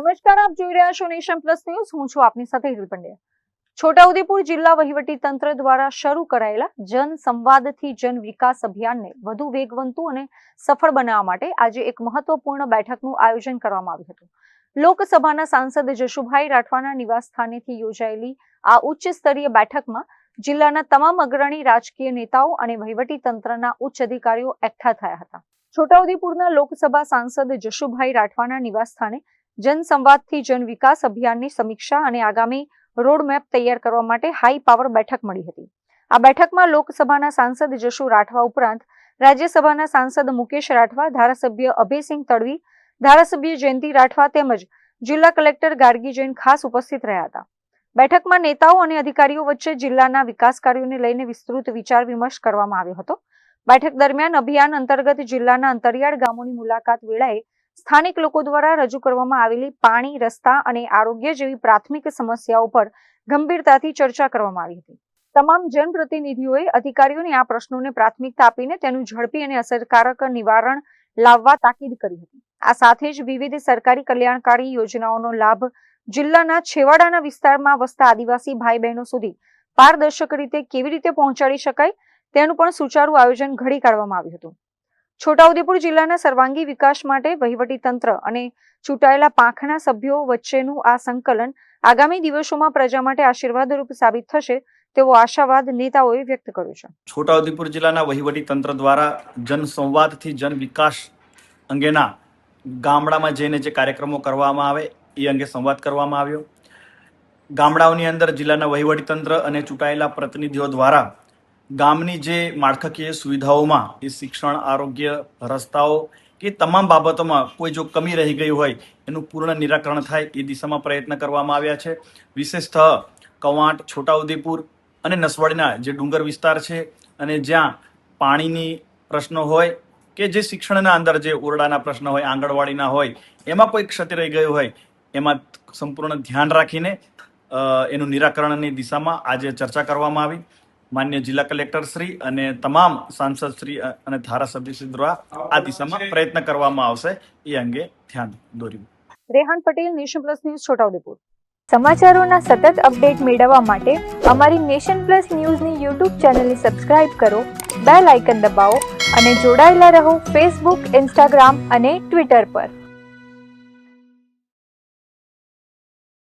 નમસ્કાર, આપ જોઈ રહ્યા છો નેશન પ્લસ ન્યૂઝ. હું છું આપની સાથે હિરલ પંડ્યા. છોટાઉદેપુર જિલ્લા વહીવટી તંત્ર દ્વારા શરૂ કરાયેલા જન સંવાદથી જન વિકાસ અભિયાનને વધુ વેગવંતુ અને સફળ બનાવવા માટે આજે એક મહત્વપૂર્ણ બેઠકનું આયોજન કરવામાં આવ્યું હતું. લોકસભાના સાંસદ જશુભાઈ રાઠવાના નિવાસસ્થાનેથી યોજાયેલી આ ઉચ્ચ સ્તરીય બેઠકમાં જિલ્લાના તમામ અગ્રણી રાજકીય નેતાઓ અને વહીવટી તંત્રના ઉચ્ચ અધિકારીઓ એકઠા થયા હતા. છોટાઉદેપુરના લોકસભા સાંસદ જશુભાઈ રાઠવાના નિવાસસ્થાને જન સંવાદથી જન વિકાસ અભિયાનની સમીક્ષા અને આગામી રોડમેપ તૈયાર કરવા માટે હાઈ પાવર બેઠક મળી હતી. આ બેઠકમાં લોકસભાના સાંસદ જશુ રાઠવા ઉપરાંત રાજ્યસભાના સાંસદ મુકેશ રાઠવા, ધારાસભ્ય અભયસિંહ તડવી, ધારાસભ્ય જયંતિ રાઠવા તેમજ જિલ્લા કલેક્ટર ગાર્ગી જૈન ખાસ ઉપસ્થિત રહ્યા હતા. બેઠકમાં નેતાઓ અને અધિકારીઓ વચ્ચે જિલ્લાના વિકાસ કાર્યોને લઈને વિસ્તૃત વિચાર વિમર્શ કરવામાં આવ્યો હતો. બેઠક દરમિયાન અભિયાન અંતર્ગત જિલ્લાના અંતરિયાળ ગામોની મુલાકાત વેળાએ સ્થાનિક લોકો દ્વારા રજૂ કરવામાં આવેલી પાણી, રસ્તા અને આરોગ્ય જેવી પ્રાથમિક સમસ્યાઓ પર ગંભીરતાથી ચર્ચા કરવામાં આવી હતી. તમામ જનપ્રતિનિધિઓએ અધિકારીઓને આ પ્રશ્નોને પ્રાથમિકતા આપીને તેનું ઝડપી અને અસરકારક નિવારણ લાવવા તાકીદ કરી હતી. આ સાથે જ વિવિધ સરકારી કલ્યાણકારી યોજનાઓનો લાભ જિલ્લાના છેવાડાના વિસ્તારમાં વસતા આદિવાસી ભાઈ બહેનો સુધી પારદર્શક રીતે કેવી રીતે પહોંચાડી શકાય તેનું પણ સુચારું આયોજન ઘડી કાઢવામાં આવ્યું હતું. છોટાઉદેપુર જિલ્લાના સર્વાંગી વિકાસ માટે વહીવટી તંત્ર અને ચૂંટાયેલા પાંખના સભ્યો વચ્ચેનું આ સંકલન આગામી દિવસોમાં પ્રજા માટે આશીર્વાદરૂપ સાબિત થશે તેવો આશાવાદ નેતાઓએ વ્યક્ત કર્યો છે. છોટાઉદેપુર જિલ્લાના વહીવટી તંત્ર દ્વારા જન સંવાદથી જન વિકાસ અંગેના ગામડામાં જઈને જે કાર્યક્રમો કરવામાં આવે એ અંગે સંવાદ કરવામાં આવ્યો. ગામડાઓની અંદર જિલ્લાના વહીવટી તંત્ર અને ચૂંટાયેલા પ્રતિનિધિઓ દ્વારા ગામની જે માળખાકીય સુવિધાઓમાં એ શિક્ષણ, આરોગ્ય, રસ્તાઓ કે તમામ બાબતોમાં કોઈ જો કમી રહી ગઈ હોય એનું પૂર્ણ નિરાકરણ થાય એ દિશામાં પ્રયત્ન કરવામાં આવ્યા છે. વિશેષતઃ કવાંટ, છોટાઉદેપુર અને નસવાડીના જે ડુંગર વિસ્તાર છે અને જ્યાં પાણીની પ્રશ્નો હોય કે જે શિક્ષણના અંદર જે ઓરડાના પ્રશ્નો હોય, આંગણવાડીના હોય, એમાં કોઈ ક્ષતિ રહી ગઈ હોય એમાં સંપૂર્ણ ધ્યાન રાખીને એનું નિરાકરણની દિશામાં આજે ચર્ચા કરવામાં આવી. માન્ય જિલ્લા કલેક્ટર શ્રી અને તમામ સાંસદ શ્રી અને ધારાસભ્ય શ્રી દ્વારા આ દિશામાં પ્રયત્ન કરવામાં આવશે એ અંગે ધ્યાન દોર્યું. Rehan Patel, Nation Plus News, Chhotaudepur. સમાચારોના સતત અપડેટ મેળવવા માટે અમારી નેશન પ્લસ ન્યૂઝની યુટ્યુબ ચેનલને સબસ્ક્રાઇબ કરો, બેલ આઇકન દબાવો અને જોડાયેલા રહો ફેસબુક, ઇન્સ્ટાગ્રામ અને ટ્વિટર પર.